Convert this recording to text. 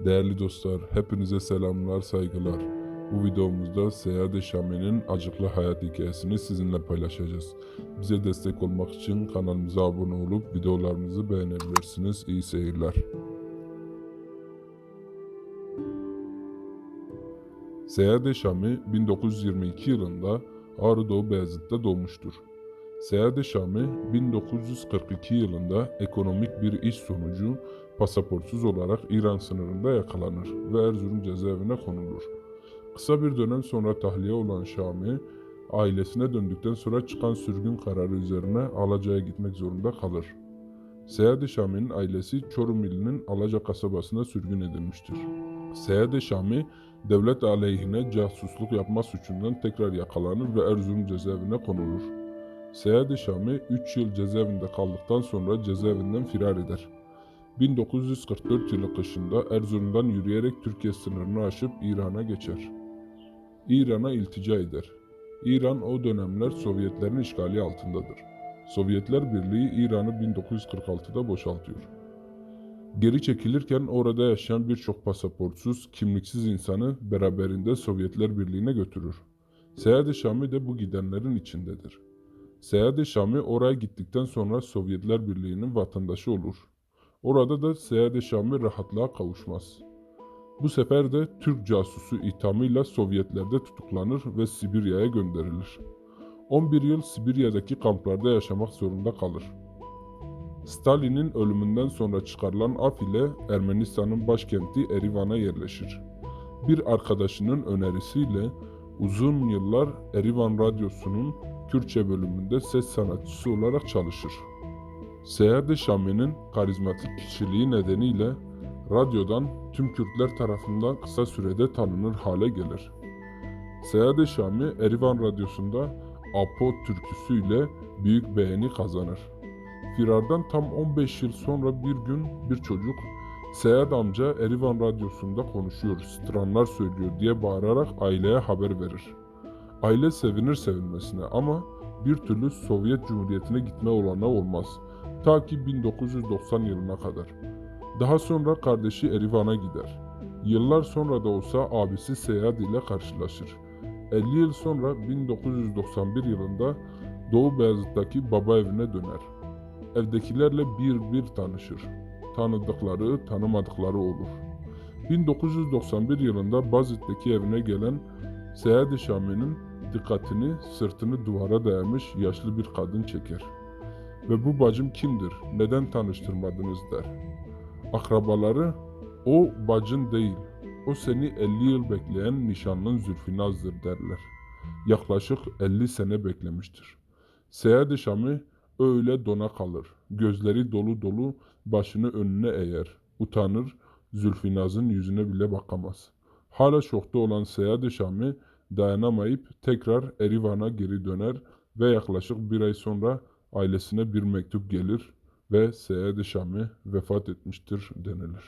Değerli dostlar, hepinize selamlar, saygılar. Bu videomuzda Seyahat Şami'nin acıklı hayat hikayesini sizinle paylaşacağız. Bize destek olmak için kanalımıza abone olup videolarımızı beğenebilirsiniz. İyi seyirler. Seyahat Şami 1922 yılında Ağrı Doğu Beyazıt'ta doğmuştur. Seyahat Şami 1942 yılında ekonomik bir iş sonucu pasaportsuz olarak İran sınırında yakalanır ve Erzurum cezaevine konulur. Kısa bir dönem sonra tahliye olan Şami, ailesine döndükten sonra çıkan sürgün kararı üzerine Alaca'ya gitmek zorunda kalır. Seyahat Şami'nin ailesi Çorum ilinin Alaca kasabasına sürgün edilmiştir. Seyahat Şami, devlet aleyhine casusluk yapma suçundan tekrar yakalanır ve Erzurum cezaevine konulur. Seyahat Şami 3 yıl cezaevinde kaldıktan sonra cezaevinden firar eder. 1944 yılı kışında Erzurum'dan yürüyerek Türkiye sınırını aşıp İran'a geçer. İran'a iltica eder. İran o dönemler Sovyetlerin işgali altındadır. Sovyetler Birliği İran'ı 1946'da boşaltıyor. Geri çekilirken orada yaşayan birçok pasaportsuz, kimliksiz insanı beraberinde Sovyetler Birliği'ne götürür. Seyahat Şami de bu gidenlerin içindedir. Seyahat Şami oraya gittikten sonra Sovyetler Birliği'nin vatandaşı olur. Orada da Seyahat Şami rahatlığa kavuşmaz. Bu sefer de Türk casusu ithamıyla Sovyetlerde tutuklanır ve Sibirya'ya gönderilir. 11 yıl Sibirya'daki kamplarda yaşamak zorunda kalır. Stalin'in ölümünden sonra çıkarılan af ile Ermenistan'ın başkenti Erivan'a yerleşir. Bir arkadaşının önerisiyle uzun yıllar Erivan Radyosu'nun Kürtçe bölümünde ses sanatçısı olarak çalışır. Seyahat Şami'nin karizmatik kişiliği nedeniyle radyodan tüm Kürtler tarafından kısa sürede tanınır hale gelir. Seyahat Şami, Erivan Radyosu'nda Apo türküsüyle büyük beğeni kazanır. Firardan tam 15 yıl sonra bir gün bir çocuk, "Seyahat amca Erivan Radyosu'nda konuşuyor, stranlar söylüyor" diye bağırarak aileye haber verir. Aile sevinir sevinmesine ama bir türlü Sovyet Cumhuriyeti'ne gitme olanağı olmaz. Ta ki 1990 yılına kadar. Daha sonra kardeşi Erivan'a gider. Yıllar sonra da olsa abisi Seyahat ile karşılaşır. 50 yıl sonra 1991 yılında Doğu Beyazıt'taki baba evine döner. Evdekilerle bir bir tanışır. Tanıdıkları, tanımadıkları olur. 1991 yılında Bazit'teki evine gelen Seyahat Şami'nin dikkatini sırtını duvara dayamış yaşlı bir kadın çeker. Ve "Bu bacım kimdir, neden tanıştırmadınız?" der. Akrabaları, "O bacın değil, o seni 50 yıl bekleyen nişanlın Zülfinaz'dır" derler. Yaklaşık 50 sene beklemiştir. Seyahat Şami öyle dona kalır. Gözleri dolu dolu başını önüne eğer. Utanır, Zülfinaz'ın yüzüne bile bakamaz. Hala şokta olan Seyahat Şami dayanamayıp tekrar Erivan'a geri döner ve yaklaşık bir ay sonra ailesine bir mektup gelir ve Seyahat Şami vefat etmiştir denilir.